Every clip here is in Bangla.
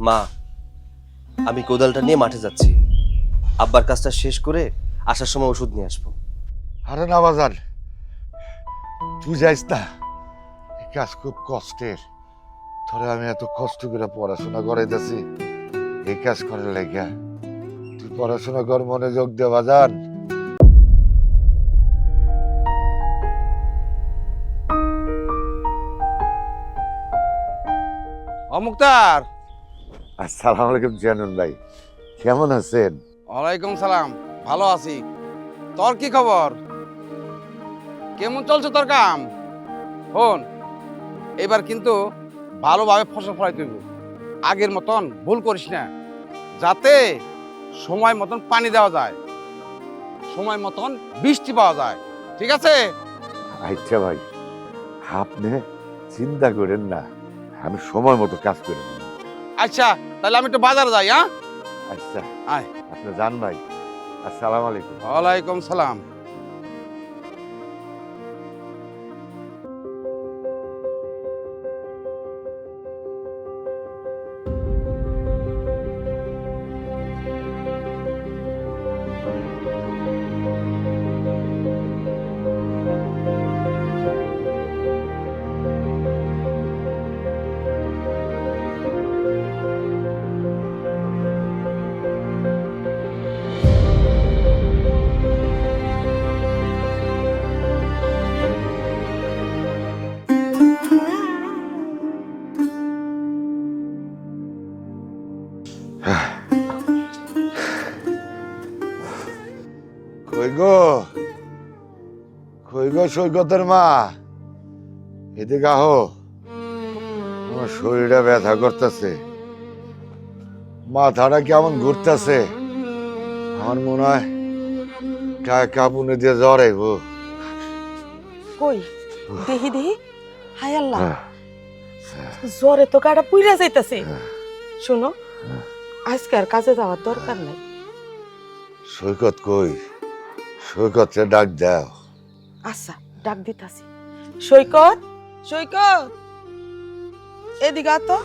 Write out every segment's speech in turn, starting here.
মা, আমি কোদালটা নিয়ে মাঠে যাচ্ছি। আব্বার কাজটা শেষ করে আসার সময় ওষুধ নিয়ে আসবো। আরে না বাজান, তুই যাইস না, এই কাজ খুব কষ্টের। ধরে আমি এত কষ্ট করে পড়াশোনা করাইতেছি এই কাজ করার লাগিয়া। তুই পড়াশোনা কর, মনোযোগ দে বাজান। মুক্তার। আসসালামু আলাইকুম জানুন ভাই, কেমন আছেন? ওয়ালাইকুম সালাম, ভালো আছি। তোর কি খবর? কেমন চলছে তোর কাম? শোন, এবার কিন্তু ভালোভাবে ফসল ফলাইতে হইব। আগের মতন ভুল করিস না, যাতে সময় মতন পানি দেওয়া যায়, সময় মতন বৃষ্টি পাওয়া যায়। ঠিক আছে? আচ্ছা ভাই, আপনি চিন্তা করেন না, আমি সময় মতো কাজ করে নেব। আচ্ছা, তাহলে আমি একটু বাজারে যাই। হ্যাঁ, আচ্ছা আয়। আপনি যান ভাই। আসসালামু আলাইকুম। ওয়ালাইকুম সালাম। কই গো, কই গো সৈকতের মা, এদিকে আহো। আমার শরীরটা ব্যথা করতেছে, মাথাটা কেমন ঘুরতেছে। আমার মনে হয় কাপুনে দিয়ে জ্বর আইব। কই দেহি দেহি, হায় আল্লাহ, জ্বরে তো গাটা পুইরা যাইতাছে। শোনো, আজকে আর কাজে যাওয়ার দরকার নাই। সৈকত কই? সৈকতকে ডাক দাও। আচ্ছা, ডাক দিতাছি। সৈকত, সৈকত, এদিকে আ তো।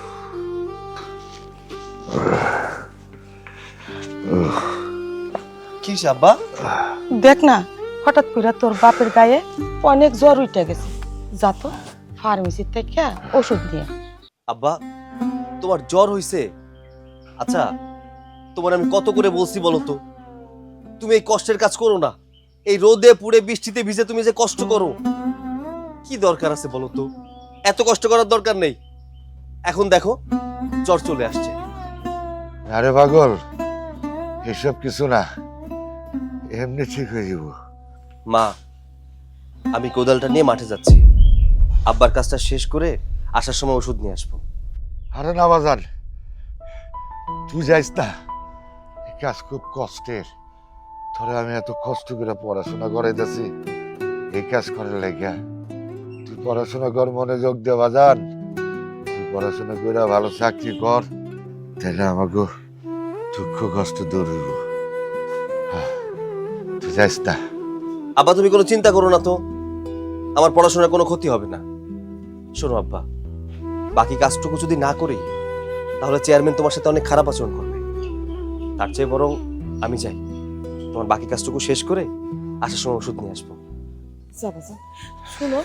কি আব্বা? দেখ না, হঠাৎ করে তোর বাপের গায়ে অনেক জ্বর উঠে গেছে। যা তো ফার্মেসি থেকে ওষুধ নিয়ে। আব্বা, তোমার জ্বর হইছে? আচ্ছা, তোমার আমি কত করে বলছি বলো তো, তুমি এই কষ্টের কাজ করো না। এই রোদে পুড়ে বৃষ্টিতে ভিজে তুমি যে কষ্ট করো, কি দরকার আছে বলো তো? এত কষ্ট করার দরকার নেই। এখন দেখো জ্বর চলে আসছে। আরে পাগল, এসব কিছু না, এমনি ঠিক হয়ে যাব। মা, আমি কোদালটা নিয়ে মাঠে যাচ্ছি। আব্বার কাজটা শেষ করে আসার সময় ওষুধ নিয়ে আসবো। আরে না বাজান, তুই যাইস না, এই কাজ খুব কষ্টের। ধরে আমি এত কষ্ট করে পড়াশোনা করাইতেছি এই কাজ করার লাগিয়া। তুই পড়াশোনা কর, মনোযোগ দে বাজান। তুই পড়াশোনা করে ভালো চাকরি কর, তাহলে আমাকে দুঃখ কষ্ট দূর হইব। তুই যাইস না। আব্বা, তুমি কোনো চিন্তা করো না তো, আমার পড়াশোনার কোনো ক্ষতি হবে না। শোনো আব্বা, বাকি কাজটুকু যদি না করি তাহলে চেয়ারম্যান তোমার সাথে অনেক খারাপ আচরণ করবে। তার চেয়ে বরং আমি যাই, তোমার বাকি কাজটুকু শেষ করে আসার সময় ওষুধ নিয়ে আসবো। যাবা যা। শুনো,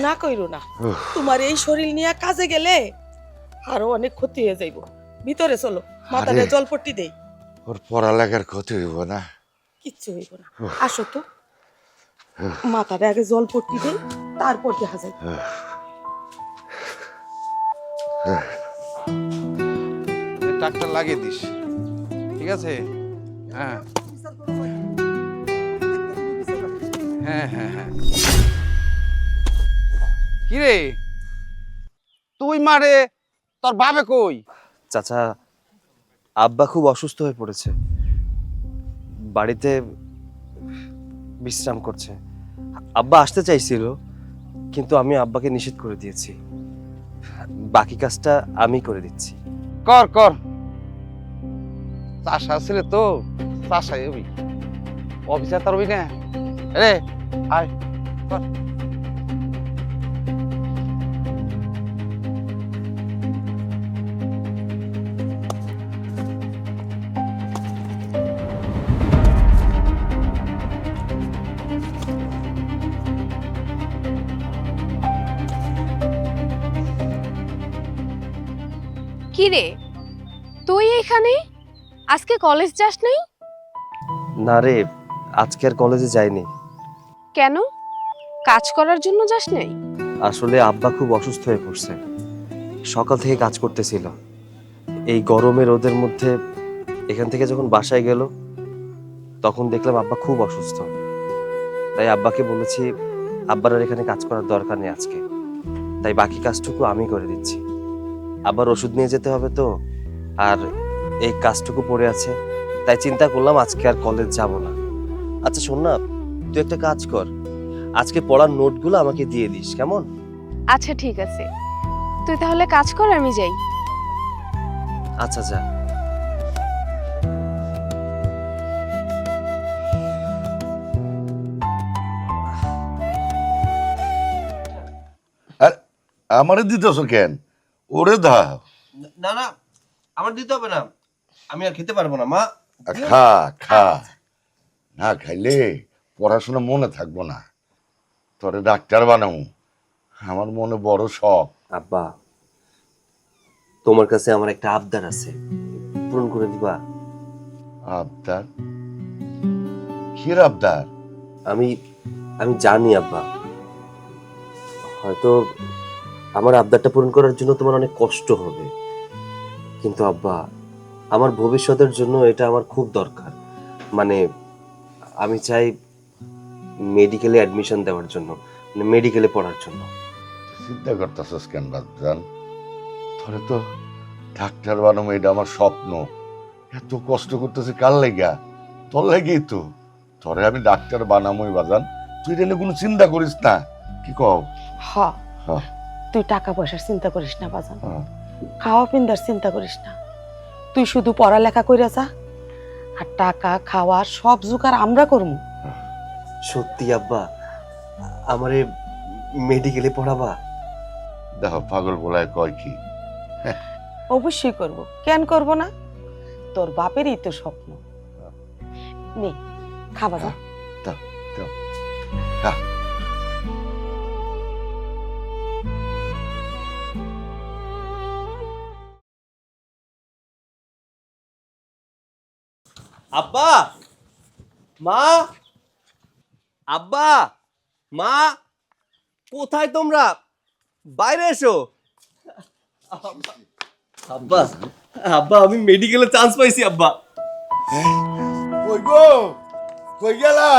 না কইরো না, তোমার এই শরীর নিয়ে কাজে গেলে আরো অনেক ক্ষতি হয়ে যাইব। ভিতরে চলো, মাথায় আরে। জলপট্টি দেই। ওর পড়ালেখার ক্ষতি হইব না। কিচ্ছু হইব না, আসো তো। মাথাটা আগে জলপট্টি দেই, তারপর দেখা যায়। ট্রাক্টর লাগিয়ে দিস, ঠিক আছে? হ্যাঁ হ্যাঁ হ্যাঁ হ্যাঁ। কি রে, তুই মারে, তোর বাবে কই? চাচা, আব্বা খুব অসুস্থ হয়ে পড়েছে, বাড়িতে বিশ্রাম করছে। আব্বা আসতে চাইছিল, কিন্তু আমি আব্বাকে নিষেধ করে দিয়েছি। বাকি কাজটা আমি করে দিচ্ছি। কর কর, চাষা ছিল তো, চাষাই হবি, অফিসার তার হবি না রে। আয় কর। কি রে, তুই এখানে? আজকে কলেজ যাস নাই? না রে, আজকে আর কলেজে যাইনি। কেন? কাজ করার জন্য যাস নাই? আসলে আব্বা খুব অসুস্থ হয়ে পড়ছে, সকাল থেকে কাজ করতেছিল। এই গরমে রোদের মধ্যে এখান থেকে যখন বাসায় গেল তখন দেখলাম আব্বা খুব অসুস্থ। তাই আব্বাকে বলেছি আব্বার আর এখানে কাজ করার দরকার নেই আজকে, তাই বাকি কাজটুকু আমি করে দিচ্ছি। আবার ওষুধ নিয়ে যেতে হবে তো, আর এই কাজটুকু পড়ে আছে, তাই চিন্তা করলাম আজকে আর কলেজ যাব না। আচ্ছা শোন না, তুই একটা কাজ কর, আজকে পড়ার নোটগুলো আমাকে দিয়ে দিস, কেমন? আচ্ছা ঠিক আছে, তুই তাহলে কাজ কর, আমি যাই। আচ্ছা যা। আর আমারে দিতেছ কেন? ওরে দাও। না না, আমার দিতে হবে না, আমি আর খেতে পারবো না মা। খা খা, না খাইলে পড়াশোনা মনে থাকবো না। তোরে ডাক্তার বানাবো, আমার মনে বড় শখ। আব্বা, তোমার কাছে আমার একটা আবদার আছে, পূরণ করে দিবা? আবদার? কি আবদার? আমি আমি জানি আব্বা, হয়তো আমার আবদারটা পূরণ করার জন্য তোমার অনেক কষ্ট হবে, কিন্তু আব্বা আমার ভবিষ্যতের জন্য এটা আমার খুব দরকার। মানে আমি চাই মেডিকেলে অ্যাডমিশন দেওয়ার জন্য, মানে মেডিকেলে পড়ার জন্য। চিন্তা করতেছস কেন বাজান? তোরে তো ডাক্তার বানাবো, এটা আমার স্বপ্ন। এত কষ্ট করতেছি কার লেগা? তোর লেগেই তো। তোরে আমি ডাক্তার বানাবোই বাজান, তুই এটা নিয়ে কোনো চিন্তা করিস না। কি কও? হ, হ্যাঁ, তুই টাকা পয়সার চিন্তা করিস না বাজান, হ্যাঁ। খাওয়া পিন্দার চিন্তা করিস না। তুই শুধু পড়ালেখা কইরা যা, আর টাকা খাওয়া সব জোগাড় আমরা করবো। সত্যি আব্বা, আমারে মেডিকেলে পড়াবা? দেখো পাগল বলায় কয় কি? অবশ্যই করব, কেন করব না? তোর বাপেরই তো স্বপ্ন। নে খাবা যা। দাও দাও, খা। আব্বা, মা, আব্বা, মা, কোথায় তোমরা? বাইরে এসো। আব্বা, আব্বা আমি মেডিকেলে চান্স পাইছি আব্বা। কই গো, কই গেলা?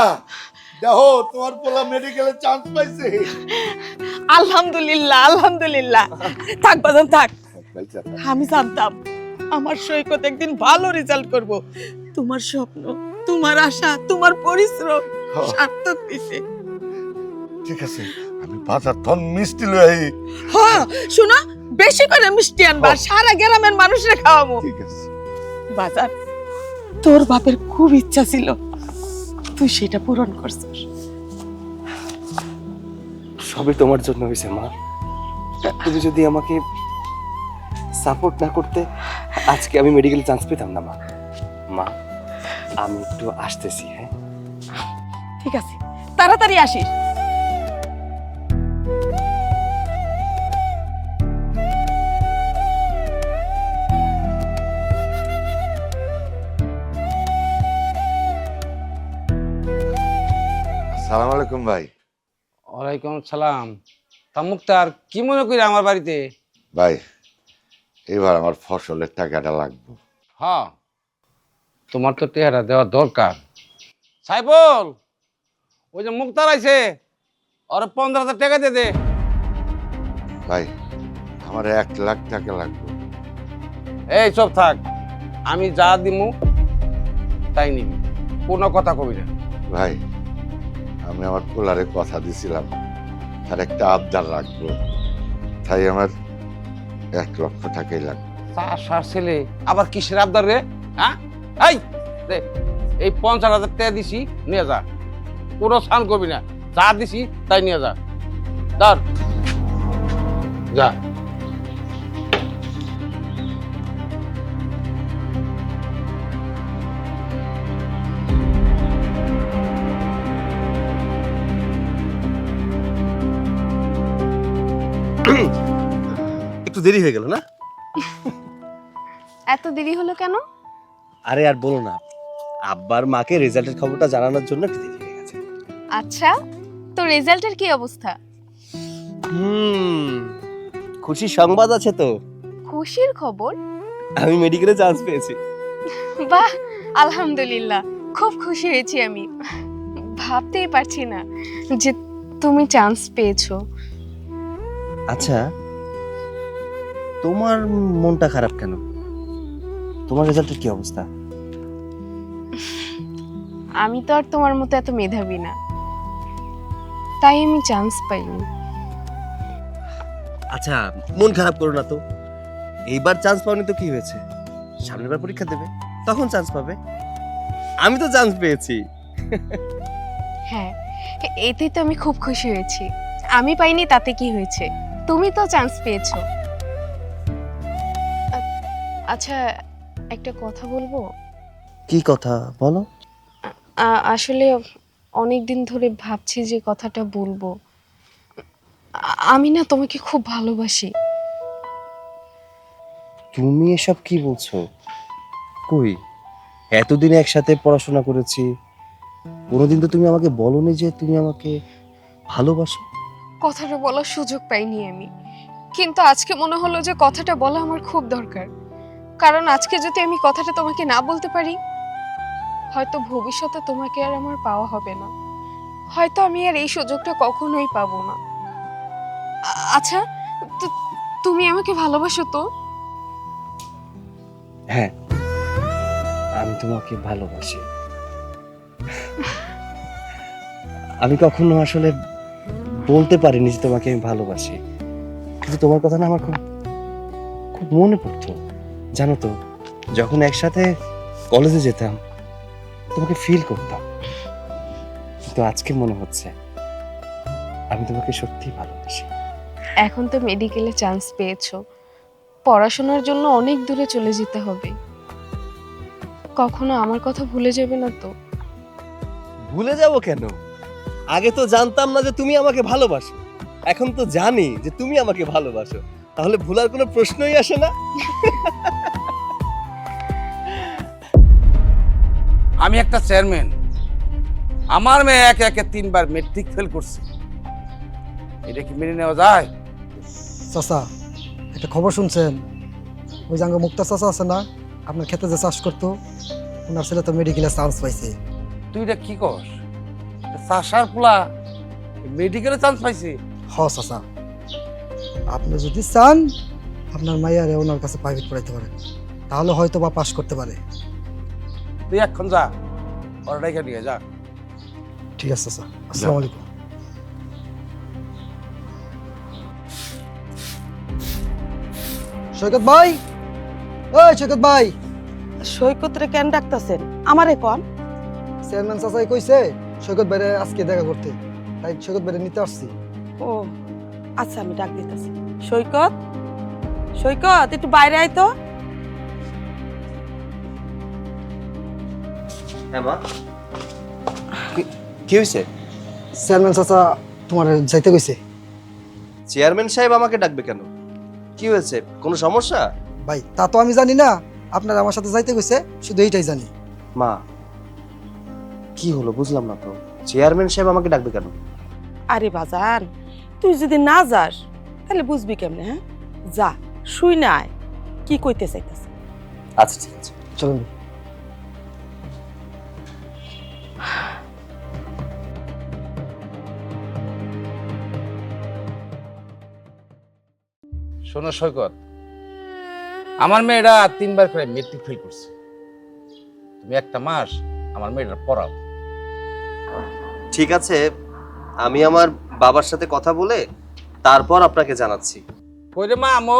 দেখো তোমার পোলা মেডিকেলে চান্স পাইছে। আলহামদুলিল্লাহ আলহামদুলিল্লাহ। থাক বাজান থাক, আমি জানতাম আমার সৈকত একদিন ভালো রেজাল্ট করব। তোমার স্বপ্ন, তোমার আশা, তোমার পরিশ্রম সার্থক হইছে। ঠিক আছে, আমি বাজার ধন মিষ্টি লই। হ্যাঁ শোনো, বেশি করে মিষ্টি আনবা, সারা গ্রামের মানুষের খাওয়াবো। ঠিক আছে। বাজার, তোর বাপের খুব ইচ্ছা ছিল, তুই সেটা পূরণ করছিস। সবই তোমার জন্য হয়েছে মা। তুমি যদি আমাকে সাপোর্ট না করতে আজকে আমি মেডিকেলে চান্স পেতাম না মা। মা আমি একটু আসতেছি। হ্যাঁ ঠিক আছে, তাড়াতাড়ি আসিস। আসসালামু আলাইকুম ভাই। ওয়ালাইকুম সালাম। তা মুক্তার, কি মনে করি আমার বাড়িতে? ভাই এবার আমার ফসলের টাকাটা লাগবে। হ্যাঁ, তোমার তো টেহারা দেওয়া দরকার। সাইফুল, ওই যে মুক্তার আইছে, ওর 15,000 টাকা দিয়ে দে। ভাই আমার 1 লাখ টাকা লাগবে। এই সব থাক, আমি যা দিমু তাই নিবি, কোনো কথা কবি না। ভাই আমি আমার পোলারে কথা দিছিলাম, তার একটা আবদার রাখবো, তাই আমার 1 লক্ষ টাকাই লাগবে। চাষার ছেলে আবার কিসের আবদার রে? হ্যাঁ, এই দে, এই 50,000 টাকা দিছি, নিয়ে যা, কোনো সান করবি না, যা দিছি তাই নিয়ে যা। ধর যা। একটু দেরি হয়ে গেল না? এত দেরি হলো কেন? আরে আর বলো না, আব্বার মাকে রেজাল্টের খবরটা জানানোর জন্য একটু দেরি হয়ে গেছে। আচ্ছা, তো রেজাল্টের কি অবস্থা? খুশির সংবাদ আছে তো, খুশির খবর? আমি মেডিকেলে চান্স পেয়েছি। বাহ, আলহামদুলিল্লাহ, খুব খুশি হয়েছি আমি। ভাবতেই পারছি না যে তুমি চান্স পেয়েছো। আচ্ছা, তোমার মনটা খারাপ কেন? তোমার রেজাল্টের কি অবস্থা? আমি তো আর তোমার মতো এত মেধাবী না, তাই আমি চান্স পাইনি। আচ্ছা, মন খারাপ করো না তো। এইবার চান্স পাওনি তো কি হয়েছে, সামনের বার পরীক্ষা দেবে, তখন চান্স পাবে। আমি তো চান্স পেয়েছি। হ্যাঁ, এতে তো আমি খুব খুশি হয়েছি। আমি পাইনি তাতে কি হয়েছে, তুমি তো চান্স পেয়েছো। আচ্ছা, একটা কথা বলবো? কি কথা বলো? আসলে অনেক দিন ধরে ভাবছি যে কথাটা বলবো। আমি না তোমাকে খুব ভালোবাসি। তুমি এসব কি বলছো? কই, এতদিন একসাথে পড়াশোনা করেছি, কোনোদিন তো তুমি আমাকে বলোনি যে তুমি আমাকে ভালোবাসো। কথাটা বলার সুযোগ পাইনি আমি, কিন্তু আজকে মনে হলো যে কথাটা বলা আমার খুব দরকার। কারণ আজকে যদি আমি কথাটা তোমাকে না বলতে পারি, হয়তো ভবিষ্যতে তোমাকে আর আমার পাওয়া হবে না, হয়তো আমি আর এই সুযোগটা কখনোই পাবো না। আচ্ছা, তুমি আমাকে ভালোবাসো তো? হ্যাঁ, আমি তোমাকে ভালোবাসি। আমি কখনো আসলে বলতে পারিনি যে তোমাকে আমি ভালোবাসি, কিন্তু তোমার কথা না আমার খুব খুব মনে পড়তো। জানো তো, যখন একসাথে কলেজে যেতাম তোমাকে ফিল করতাম, কিন্তু আজকে মনে হচ্ছে আমি তোমাকে সত্যিই ভালোবাসি। এখন তো মেডিকেলে চান্স পেয়েছো, পড়াশোনার জন্য অনেক দূরে চলে যেতে হবে। কখনো আমার কথা ভুলে যাবে না তো? ভুলে যাব কেন? আগে তো জানতাম না যে তুমি আমাকে ভালোবাসো, এখন তো জানি যে তুমি আমাকে ভালোবাসো, তাহলে ভুলার কোনো প্রশ্নই আসে না। আমি একটা চেয়ারম্যান, আমার মেয়ে একে একে 3বার মেট্রিক ফেল করছে, এটা কি মেনে নেওয়া যায়? চাচা, একটা খবর শুনছেন? ওই জাঙ্গ মুক্তা চাচা আছে না, আপনার ক্ষেতে যে চাষ করতো, ওনার ছেলে তো মেডিকেলে চান্স পাইছে। তুই এটা কি কস? চাষার পোলা মেডিকেলে চান্স পাইছে? হ চাচা, আপনি যদি চান আপনার মাইয়ারে ওনার কাছে প্রাইভেট পড়াইতে পারেন, তাহলে হয়তো বা পাশ করতে পারে। তুই এখন যা, ওরা রেখে নিয়ে যা। ঠিক আছে চাচা, আসসালামু আলাইকুম। সৈকত ভাই, ওই সৈকত ভাই। সৈকত রে কেন ডাকতেছেন? আমারে কোন? চেয়ারম্যান চাচাই কইছে সৈকত ভাইরে আজকে দেখা করতে, তাই সৈকত ভাইরে নিতে আসছি। ও আচ্ছা, আমি ডাক দিতেছি। সৈকত, সৈকত, একটু বাইরে আয় তো। হ্যাঁ মা, কি হয়েছে? চেয়ারম্যান চাচা তোমার যাইতে কইছে। চেয়ারম্যান সাহেব আমাকে ডাকবে কেন? কি হয়েছে, কোনো সমস্যা? ভাই তা তো আমি জানি না, আপনার আমার সাথে যাইতে কইছে, শুধু এইটাই জানি। মা, কি হলো বুঝলাম না তো, চেয়ারম্যান সাহেব আমাকে ডাকবে কেন? আরে বাজান, তুই যদি না যাস তাহলে বুঝবি কেমনে? হ্যাঁ, যা, শুই না আয় কি কইতে চাইতেছে। আচ্ছা ঠিক আছে, চলুন। শোনো সৈকত, আমার মেয়েরা 3বার করে মেট্রিক ফেল করছে, তুমি একটা মাস আমার মেয়েটা পড়াও। ঠিক আছে, আমি আমার বাবার সাথে কথা বলে তারপর আপনাকে জানাচ্ছি। কই রে মা, আমো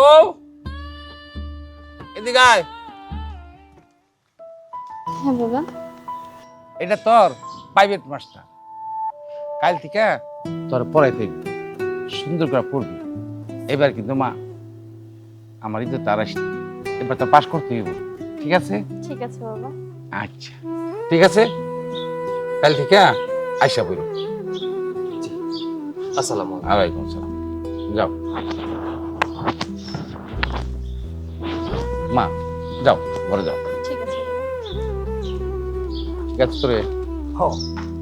এদিকে আয়। হ্যাঁ বাবা। এটা তোর প্রাইভেট মাস্টার, কাল থেকে তোর পড়াইতে হইবে, সুন্দর করে পড়বি। এবার কিন্তু মা আমার তো তার আসছে, এবার তো পাস করতে হইব, ঠিক আছে? ঠিক আছে বাবা। আচ্ছা ঠিক আছে, কাল থেকে আইসা বইল। আসসালামু আলাইকুম। ওয়ালাইকুম আসসালাম, যাও। মা যাও ঘরে যাও। ঠিক আছে। ঠিক আছে তোরে। হ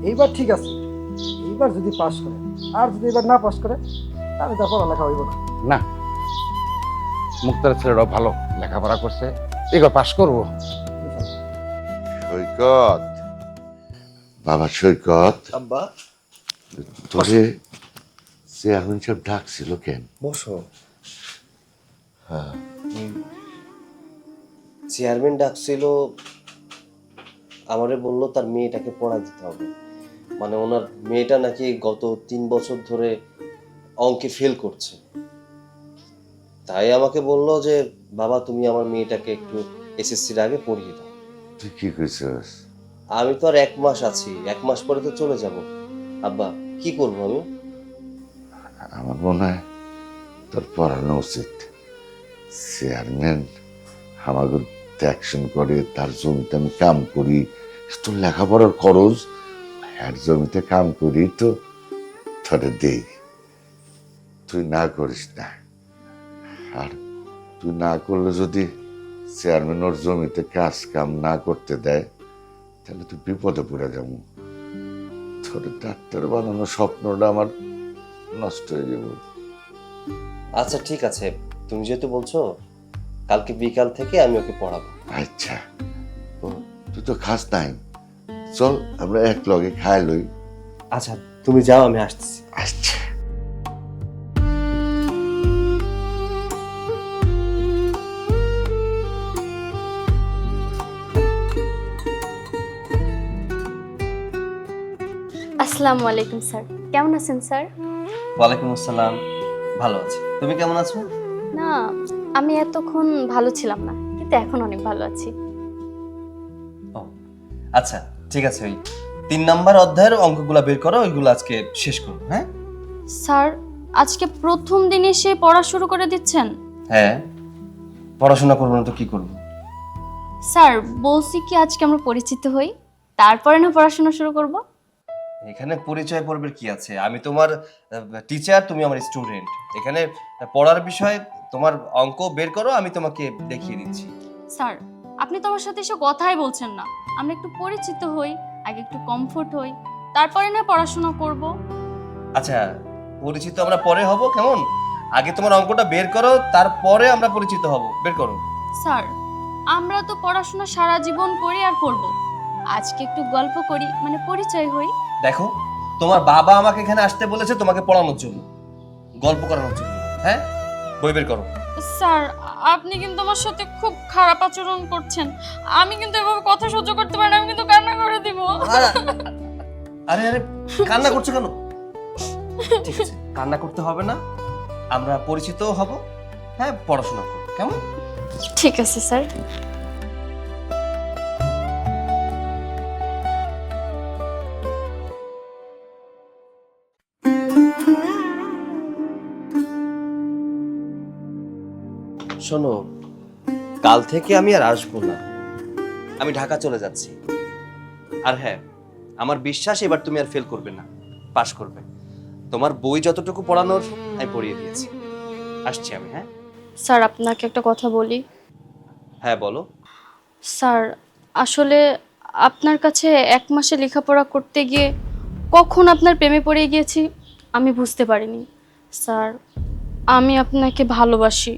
এইবার ঠিক আছে, এইবার যদি পাস করে, আর যদি এবার না পাস করে তাহলে তার পড়ালেখা হইব না। না, মুক্তার ছেলেরাও ভালো লেখাপড়া করছে, এবার পাশ করবো। সৈকত, বাবা সৈকত, আব্বা তোরে চেয়ারম্যান সাহেব ডাকছিল কেন? বসো। চেয়ারম্যান ডাকছিল, আমারে বললো তার মেয়েটাকে পড়া দিতে হবে। মানে ওনার মেয়েটা নাকি গত 3 বছর ধরে অঙ্কে ফেল করছে। তাই আমাকে বললো যে বাবা তুমি আমার মেয়েটাকে একটু এসএসসির আগে পড়িয়ে দাও। তুই কি কইছিস? আমি তো আর 1 মাস আছি, 1 মাস পরে তো চলে যাব। আব্বা কি করবো আমি? আমার মনে হয় তোর পড়ানো উচিত। চেয়ারম্যান আমাকে অ্যাকশন করে, তার জমিতে আমি কাম করি, তোর লেখাপড়ার খরচ আর জমিতে কাম করি তো তোরে দেই। তুই না করিস না, আর তুই না করলে যদি চেয়ারম্যান ওর জমিতে কাজ কাম না করতে দেয় তাহলে তুই বিপদে পড়ে যাবো। তোর ডাক্তার বানানোর স্বপ্নটা আমার নষ্ট হয়ে যাবো। আচ্ছা ঠিক আছে, তুমি যেহেতু বলছো কালকে বিকাল থেকে আমি ওকে পড়াবো। আচ্ছা, ও তুই তো খাস নাই, চল আমরা এক লগে খাই লই। আচ্ছা তুমি যাও, আমি আসতেছি। আচ্ছা। আসসালামু আলাইকুম স্যার, কেমন আছেন স্যার? ওয়ালাইকুম আসসালাম, ভালো আছি। তুমি কেমন আছো? না, আমি এতক্ষণ ভালো ছিলাম না, কিন্তু এখন অনেক ভালো আছি। ও আচ্ছা ঠিক আছে, ওই 3 নাম্বার অধ্যায়ের অঙ্কগুলো বের করো, ওইগুলো আজকে শেষ করো। হ্যাঁ স্যার, আজকে প্রথম দিন এসে পড়া শুরু করে দিচ্ছেন? হ্যাঁ, পড়াশোনা করবো না তো কি করবো? স্যার বলছি কি আজকে আমরা পরিচিত হই, তারপরে না পড়াশোনা শুরু করব? এখানে পরিচয় পর্বের কি আছে? আমি তোমার টিচার, তুমি আমার স্টুডেন্ট। এখানে পড়ার বিষয়, তোমার অঙ্ক বের করো, আমি তোমাকে দেখিয়ে দিচ্ছি। স্যার আপনি তো আমার সাথে এসে কথাই বলছেন না, আমরা একটু পরিচিত হই, আগে একটু কমফোর্ট হই, তারপরে না পড়াশোনা করব। আচ্ছা পরিচিত আমরা পরে হব, কেমন? আগে তোমার অঙ্কটা বের করো, তারপরে আমরা পরিচিত হব। বের করো। স্যার আমরা তো পড়াশোনা সারা জীবন করি আর করব, আজকে একটু গল্প করি, মানে পরিচয় হই। দেখো, তোমার বাবা আমাকে এখানে আসতে বলেছে তোমাকে পড়ানোর জন্য, গল্প করানোর জন্য। হ্যাঁ, বই বের করো। স্যার আপনি কিন্তু আমার সাথে খুব খারাপ আচরণ করছেন, আমি কিন্তু এভাবে কথা সহ্য করতে পারি না, আমি কিন্তু কান্না করে দিব। আরে আরে কান্না করছো কেন? ঠিক আছে, কান্না করতে হবে না, আমরা পরিচিত হব। হ্যাঁ, পড়াশোনা করব, কেমন? ঠিক আছে স্যার। শোনো, কাল থেকে আমি আর আসবো না, আমি ঢাকা চলে যাচ্ছি। আর হ্যাঁ, আমার বিশ্বাস এবার তুমি আর ফেল করবে না, পাশ করবে। তোমার বই যতটুকু পড়ানোর আমি পড়িয়ে দিয়েছি। আসছি আমি। হ্যাঁ স্যার আপনাকে একটা কথা বলি। হ্যাঁ বলো। স্যার আসলে আপনার কাছে 1 মাসে লেখাপড়া করতে গিয়ে কখন আপনার প্রেমে পড়ে গিয়েছি আমি বুঝতে পারিনি। স্যার আমি আপনাকে ভালোবাসি,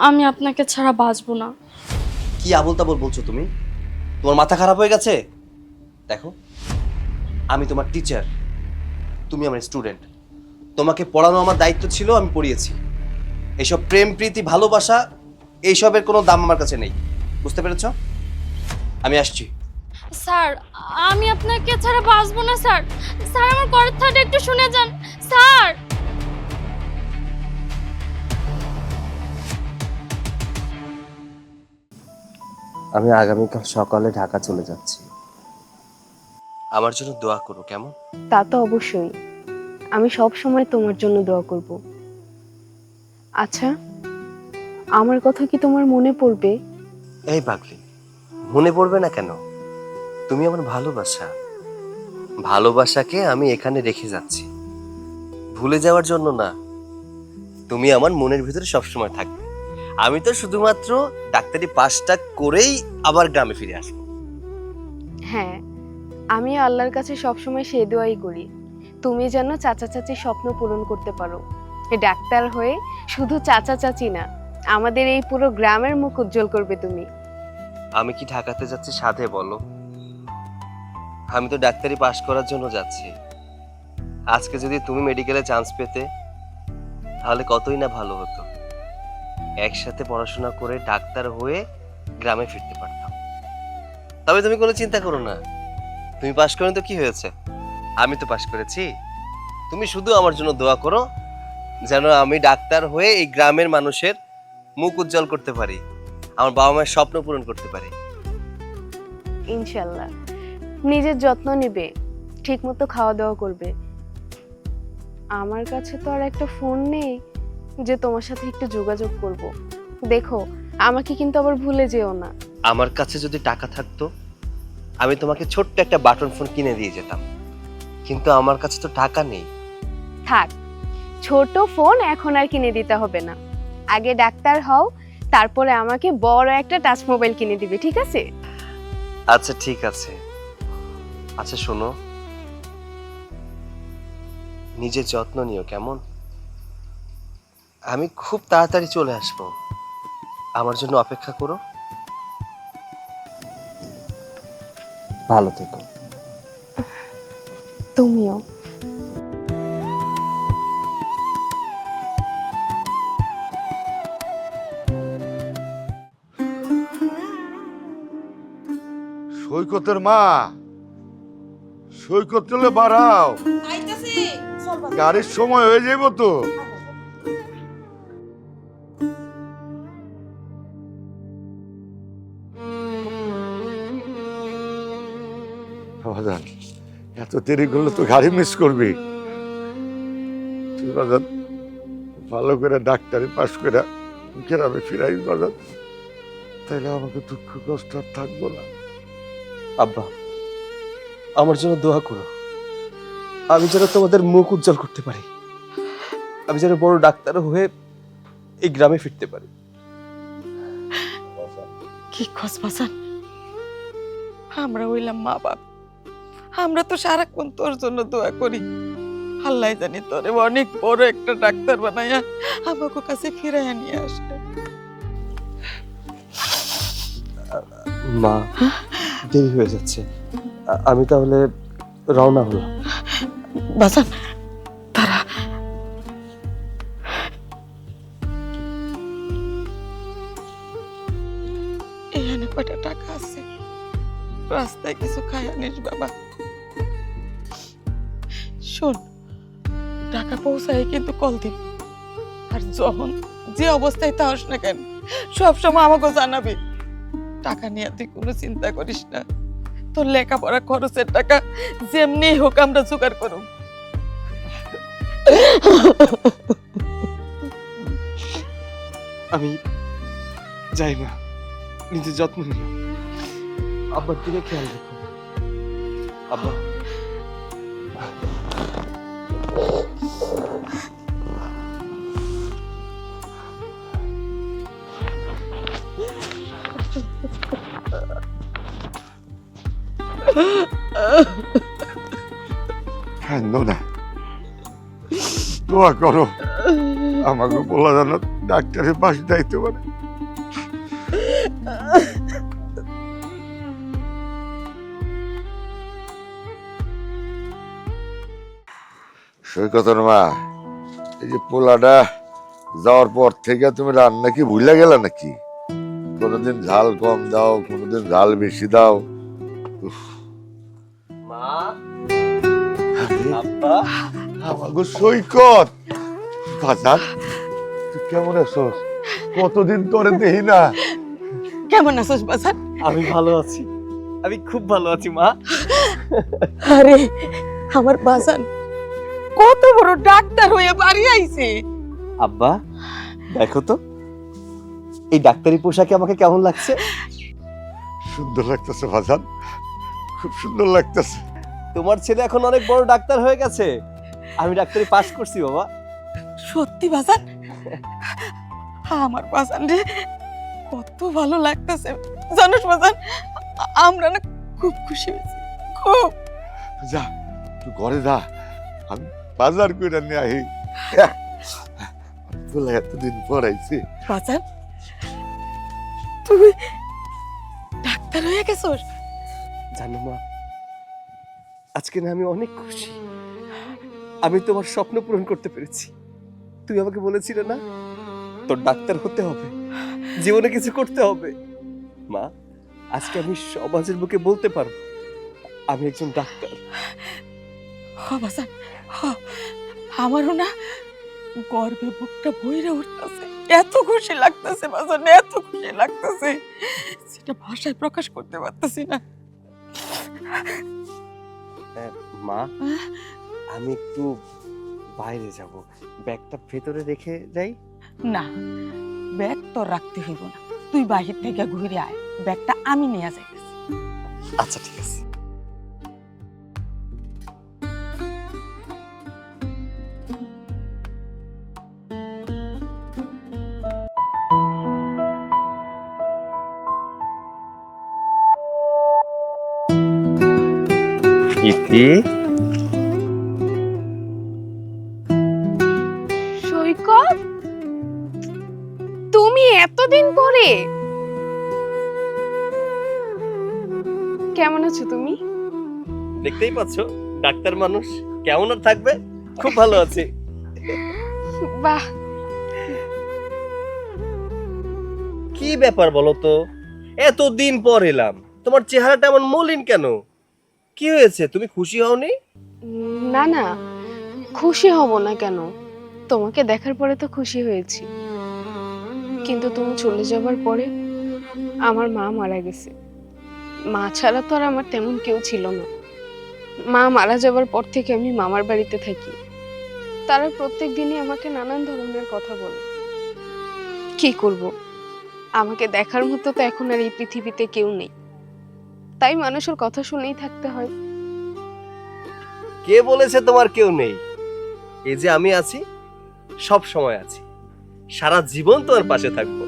আমি আপনাকে ছাড়া বাঁচবো না। কি আবল তাবল বলছো তুমি? তোমার মাথা খারাপ হয়ে গেছে? দেখো, আমি তোমার টিচার, তুমি আমার স্টুডেন্ট। তোমাকে পড়ানো আমার দায়িত্ব ছিল, আমি পড়িয়েছি। এইসব প্রেম প্রীতি ভালোবাসা এইসবের কোনো দাম আমার কাছে নেই, বুঝতে পেরেছ? আমি আসছি। স্যার আমি আপনাকে ছাড়া বাঁচবো না স্যার, স্যার আমার কথাটা একটু শুনে যান স্যার। আমি আগামীকাল সকালে ঢাকা চলে যাচ্ছি, আমার জন্য দোয়া করো, কেমন? তা তো অবশ্যই, আমি সব সময় তোমার জন্য দোয়া করব। আচ্ছা, আমার কথা কি তোমার মনে পড়বে? এই পাগলি, মনে পড়বে না কেন? তুমি আমার ভালোবাসা, ভালোবাসাকে আমি এখানে রেখে যাচ্ছি, ভুলে যাওয়ার জন্য না। তুমি আমার মনের ভিতরে সবসময় থাকবে। আমি তো শুধুমাত্র ডাক্তারি পাসটা করেই আবার গ্রামে ফিরে আসবো। হ্যাঁ, আমিও আল্লাহর কাছে সবসময় সেই দোয়াই করি, তুমি যেন চাচা চাচির স্বপ্ন পূরণ করতে পারো। ডাক্তার হয়ে শুধু চাচা চাচি না, আমাদের এই পুরো গ্রামের মুখ উজ্জ্বল করবে তুমি। আমি কি ঢাকাতে যাচ্ছি সাধে বলো? আমি তো ডাক্তারি পাস করার জন্য যাচ্ছি। আজকে যদি তুমি মেডিকেলে চান্স পেতে তাহলে কতই না ভালো হতো। একসাথে পড়াশোনা করে ডাক্তার হয়ে গ্রামে ফিরতে পারতাম। তবে তুমি কোনো চিন্তা করো না, তুমি পাস করো তো কি হয়েছে, আমি তো পাস করেছি। তুমি শুধু আমার জন্য দোয়া করো যেন আমি ডাক্তার হয়ে এই গ্রামের মানুষের মুখ উজ্জ্বল করতে পারি, আমার বাবা মায়ের স্বপ্ন পূরণ করতে পারি। ইনশাল্লাহ। নিজের যত্ন নিবে, ঠিকমতো খাওয়া দাওয়া করবে। আমার কাছে তো আর একটা ফোন নেই যে তোমার সাথে একটু যোগাযোগ করব। দেখো, আমাকে কিন্তু আবার ভুলে যেও না। আমার কাছে যদি টাকা থাকতো আমি তোমাকে ছোট্ট একটা বাটন ফোন কিনে দিয়ে যেতাম, কিন্তু আমার কাছে তো টাকা নেই। থাক, ছোট ফোন এখন আর কিনে দিতে হবে না। আগে ডাক্তার হও, তারপরে আমাকে বড় একটা টাচ মোবাইল কিনে দিবে, ঠিক আছে? আচ্ছা ঠিক আছে। আচ্ছা শোনো, নিজের যত্ন নিও কেমন? আমি খুব তাড়াতাড়ি চলে আসবো, আমার জন্য অপেক্ষা করো। ভালো থেকো। তুমিও। সৈকতের মা, সৈকত চলে বাড়াও, গাড়ির সময় হয়ে যাইব তো। বাজান, এত দেরি করলে তো গাড়ি মিস করবি। তুই বাজান ভালো করে ডাক্তারি পাস করে গ্রামে ফিরাই বাজান, তাইলে আমাকে দুঃখ কষ্ট আর থাকবো না। আব্বা, আমার জন্য দোয়া করো, আমি যেন তোমাদের মুখ উজ্জ্বল করতে পারি, আমি যেন বড় ডাক্তার হয়ে এই গ্রামে ফিরতে পারি। কি খোঁজ বাসান, আমরা হইলাম মা বাপ, আমরা তো সারাক্ষণ তোর জন্য দোয়া করি। আল্লাহ জানি তোরে অনেক বড় একটা ডাক্তার বানাইয়া আমাকে কাছে ফিরাইয়া নিয়ে আসে। মা, দেরি হয়ে যাচ্ছে, আমি তাহলে রওনা হলাম। বাসান তারা এখানে কয়টা টাকা আছে, রাস্তায় কিছু খাই আনিস বাবা। শোন, টাকা পৌঁছায় কিন্তু কল দিবি, আর যখন যে অবস্থায় থাকস না কেন সবসময় আমাকে জানাবি। টাকা নিয়ে তুই কোনো চিন্তা করিস না, তোর লেখাপড়া খরচের টাকা যেমনি হোক আমরা জোগাড় করুম। আমি যাই মা, নিজের যত্ন নিও, আব্বার দিকে খেয়াল রেখো। আব্বা, কান্দো না, দোয়া করো আমাকে বলা জানো ডাক্তারের পাশ যাইতে পারে। সৈকতের মা, এই যে পোলাটা যাওয়ার পর থেকে তুমি রান্না কি ভুলে গেলে নাকি? কোনোদিন ঝাল কম দাও, কোনোদিন ঝাল বেশি দাও। উফ, মা, আব্বা, আমাকে সৈকত বাজার, তুই কেমন আছোস? কতদিন তোরে দেখি না। কেমন আছিস বাসান? আমি ভালো আছি, আমি খুব ভালো আছি মা। আরে আমার বাসান কত বড় ডাক্তার হয়ে বাড়ি আইছে। আব্বা দেখো তো এই ডাক্তারি পোশাকে আমাকে কেমন লাগছে? সুন্দর লাগতেছে বাজান, খুব সুন্দর লাগতেছে। তোমার ছেলে এখন অনেক বড় ডাক্তার হয়ে গেছে, আমি ডাক্তারি পাস করছি বাবা। সত্যি বাসান? আমার বাজান রে কত ভালো লাগতেছে জানোস বাজান, আমরা না খুব খুশি হয়েছি, খুব। যা তুই ঘরে যা, আমি বাজার করে নিয়ে আহি। বলে এতদিন পর আইছি। বাজান তুই ডাক্তার হয়ে গেছস? জানো মা, আজকে না আমি অনেক খুশি। আমি তোমার স্বপ্ন পূরণ করতে পেরেছি। তুমি আমাকে বলেছিলে না তোর ডাক্তার হতে হবে, জীবনে কিছু করতে হবে। মা, আজকে আমি সমাজের মুখে বলতে পারবো আমি একজন ডাক্তার। হ বাজান হ, আমারও না গর্বে বুকটা ভইরা উঠতেছে, এত খুশি লাগতেছে বাজান, এত খুশি লাগতেছে সেটা ভাষায় প্রকাশ করতে পারতেছি না। মা, আমি একটু বাইরে যাব, ব্যাগটা ভেতরে রেখে যাই। না, ব্যাগ তোর রাখতে হইব না, তুই বাহির থেকে ঘুরে আয়, ব্যাগটা আমি নিয়ে যাইতেছি। আচ্ছা ঠিক আছে। ইতি, সৈকত, তুমি এতদিন পরে কেমন আছো তুমি? দেখতেই পাচ্ছ ডাক্তার মানুষ, কেমন আর থাকবে, খুব ভালো আছে। বাহ, কি ব্যাপার বলো তো, এতদিন পর এলাম, তোমার চেহারাটা এমন মলিন কেন? কি হয়েছে, তুমি খুশি হওনি? না না, খুশি হব না কেন? তোমাকে দেখার পরে তো খুশি হয়েছি, কিন্তু তুমি চলে যাবার পরে আমার মা মারা গেছে। মা ছাড়া তো আর আমার তেমন কেউ ছিল না। মা মারা যাবার পর থেকে আমি মামার বাড়িতে থাকি। তারা প্রত্যেক দিনই আমাকে নানান ধরনের কথা বলে। কি করব, আমাকে দেখার মতো তো এখন আর এই পৃথিবীতে কেউ নেই, তাই মানুষের কথা শুনেই থাকতে হয়। কে বলেছে তোমার কেউ নেই? এই যে আমি আছি, সব সময় আছি, সারা জীবন তোমার পাশে থাকবো।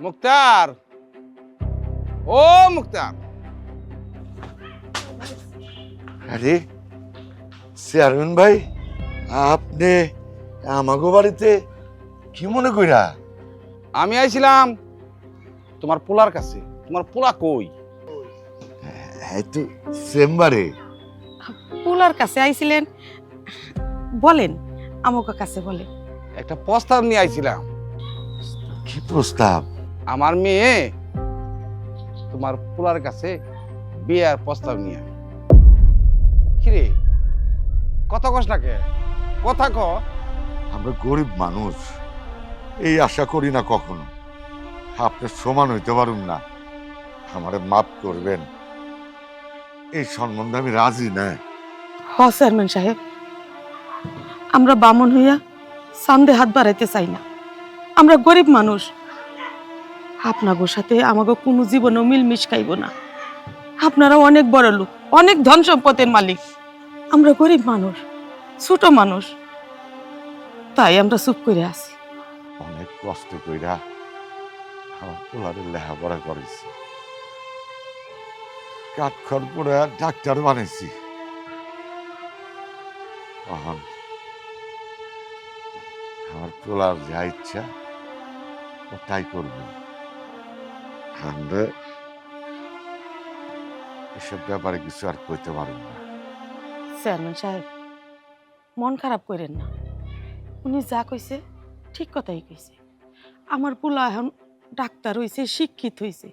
মুক্তার, ও মুক্তার, আরে চেয়ারম্যান ভাই, আপনি আমাগো বাড়িতে কি মনে কইরা? আমি আইছিলাম তোমার পোলার কাছে। তোমার পোলা কই? এই তো চেম্বারে। পুলার কাছে আইছিলেন? বলেন, আমাকে কাছে বলেন। একটা প্রস্তাব নিয়ে আইছিলাম। কি প্রস্তাব? আমার মেয়ে তোমার পোলার কাছে বিয়ার প্রস্তাব নিয়ে। কিরে, কথা কস না কে? কথা ক। আমরা গরিব মানুষ, এই আশা করি না কখনো। আপনার সমান হইতে পারুন না, আমারে মাফ করবেন। এই সম্বন্ধে আমি রাজি না। হ চেয়ারম্যান সাহেব, আমরা বামন হইয়া সামনে হাত বাড়াইতে চাই না। আমরা গরিব মানুষ, আপনাগোর সাথে আমাকে কোনো জীবনেও মিলমিশ খাইব না। আপনারা অনেক বড় লোক, অনেক ধন সম্পদের মালিক, আমরা গরিব মানুষ, ছোট মানুষ, তাই আমরা চুপ করে আছি। অনেক কষ্ট কইরা আমার পোলারের লেখাপড়া করেছি, কাঠখড় পরে ডাক্তার বানাইছি। এখন আমার পোলার যা ইচ্ছা ও তাই করবো। আমরা এসব ব্যাপারে কিছু আর কইতে পারবো না। চেয়ারম্যান সাহেব, মন খারাপ করেন না, উনি যা কইছে ঠিক কথাই কইছে। আমার পোলা এখন ডাক্তার হইছে, শিক্ষিত হইছে,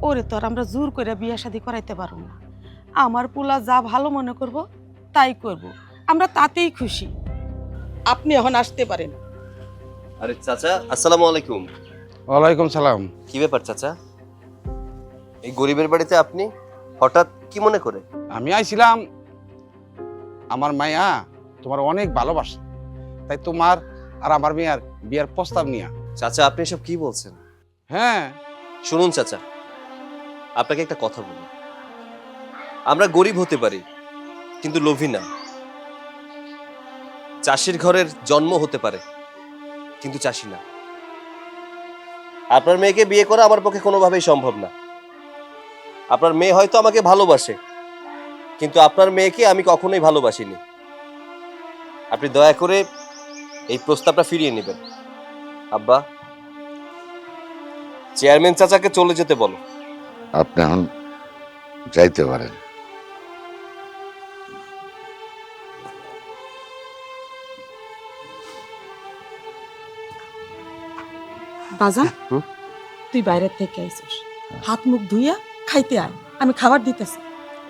ওরে তো আর আমরা জোর করে বিয়া শাদী করাইতে পারবো না। আমার পোলা যা ভালো মনে করব তাই করব, আমরা তাতেই খুশি। আপনি এখন আসতে পারেন। আরে চাচা, আসসালামু আলাইকুম। ওয়ালাইকুম সালাম। কি ব্যাপার চাচা, এই গরিবের বাড়িতে আপনি হঠাৎ কি মনে করে? আমি আইছিলাম, আমার মায়া তোমার অনেক ভালোবাসে, তাই তোমার আর আমার মেয়ের বিয়ার প্রস্তাব নিয়ে। চাচা, আপনি এসব কি বলছেন? হ্যাঁ, শুনুন চাচা, আপনাকে একটা কথা বলি। আমরা গরিব হতে পারি কিন্তু লোভী না। চাষির ঘরের জন্ম হতে পারে কিন্তু চাষি না। আপনার মেয়েকে বিয়ে করা আমার পক্ষে কোনোভাবেই সম্ভব না। আপনার মেয়ে হয়তো আমাকে ভালোবাসে, কিন্তু আপনার মেয়েকে আমি কখনোই ভালোবাসিনি। আপনি দয়া করে এই প্রস্তাবটা ফিরিয়ে নেবেন। আব্বা, চেয়ারম্যান চাচাকে চলে যেতে বলো। আপনি এখন যাইতে পারেন। বাজান, তুই বাইরের থেকে আইছিস, হাত মুখ ধুইয়া খাইতে আয়, আমি খাবার দিতেছি।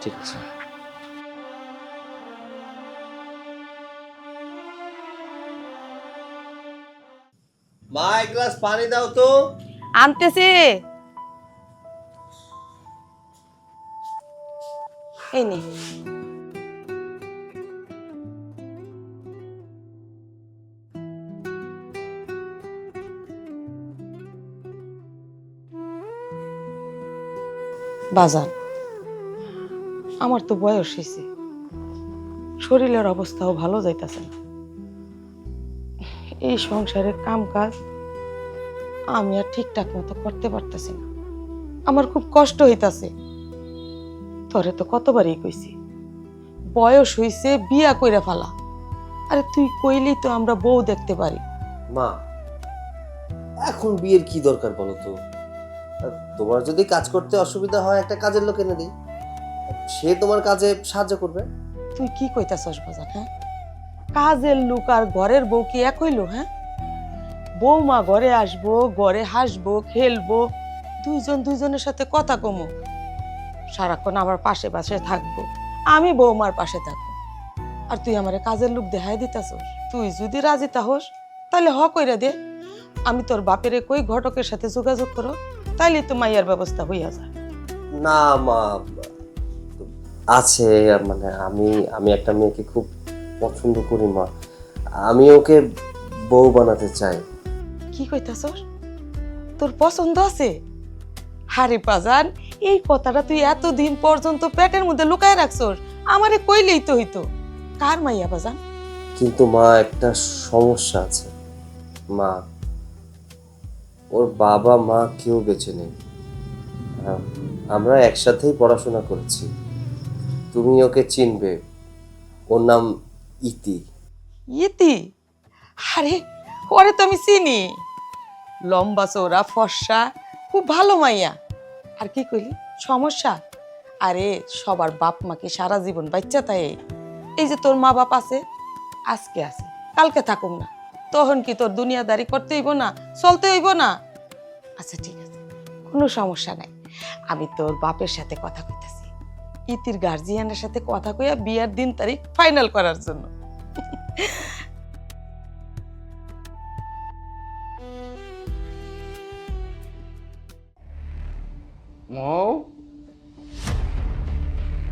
ঠিক আছে। মা, এক গ্লাস পানি দাও তো। আনতেছি। এই নে। বাজার, আমার তো বয়স হয়েছে, শরীরের অবস্থাও ভালো যাইতাছে না। এই সংসারের কাম কাজ আমি আর ঠিকঠাক মতো করতে পারতেছি না। আমার খুব কষ্ট হইতাছে। তোরে তো কতবারই কইছি, বয়স হইছে, বিয়া কইরা ফেলা। আরে তুই কইলেই তো আমরা বউ দেখতে পারি। মা, এখন বিয়ের কি দরকার বলো তো? তোমার যদি কাজ করতে অসুবিধা হয়, একটা কাজের লোক এনে দিই, সে তোমার কাজে সাহায্য করবে। তুই কি কইতাছস বাজার? হ্যাঁ, কাজের লোক আর ঘরের বউ কি এক হইলো? হ্যাঁ, বৌমা ঘরে আসবো, ঘরে হাসবো, খেলবো, দুইজন দুইজনের সাথে কথা কমো, সারাক্ষণ আমার পাশে পাশে থাকবো, আমি বৌমার পাশে থাকবো। আর তুই আমারে কাজের লোক দেখাই দিতাছস। তুই যদি রাজি তাহস তাহলে হ কইরা দে, আমি তোর বাপেরে কই ঘটকের সাথে যোগাযোগ করো, তাইলে তো মাইয়ার ব্যবস্থা হইয়া যায়। না মা, আছে, মানে আমি একটা মেয়েকে খুব পছন্দ করি মা, আমি ওকে বউ বানাতে চাই। কি কইতাছস? তোর পছন্দ আছে? হারে বাজান, এই কথাটা তুই এতদিন পর্যন্ত পেটের মধ্যে লুকায় রাখছস, আমারে কইলেই তো হইতো। কার মাইয়া বাজান? কিন্তু মা, একটা সমস্যা আছে মা, ওর বাবা মা কেউ বেঁচে নেই। আমরা একসাথেই পড়াশোনা করেছি, তুমি ওকে চিনবে, ওর নাম ইতি। ইতি? আরে ওরে তো আমি চিনি, লম্বা চৌড়া ফর্সা, খুব ভালো মাইয়া। আর কি কইলি সমস্যা? আরে সবার বাপ মাকে সারা জীবন বাচ্চা তাই, এই যে তোর মা বাপ আছে, আজকে আছে কালকে থাকুক না, তখন কি তোর দুনিয়াদারি করতে হইব না, চলতে হইব না? আচ্ছা ঠিক আছে, কোনো সমস্যা নাই, আমি তোর বাপের সাথে কথা কইতাছি, ইতির গার্জিয়ানের সাথে কথা কইয়া বিয়ার দিন তারিখ ফাইনাল করার জন্য। মৌ,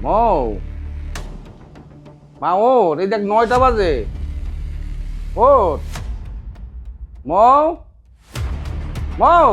মৌ, মা ওঠ, এই দেখ 9টা বাজে, ওঠ। মৌ, মৌ।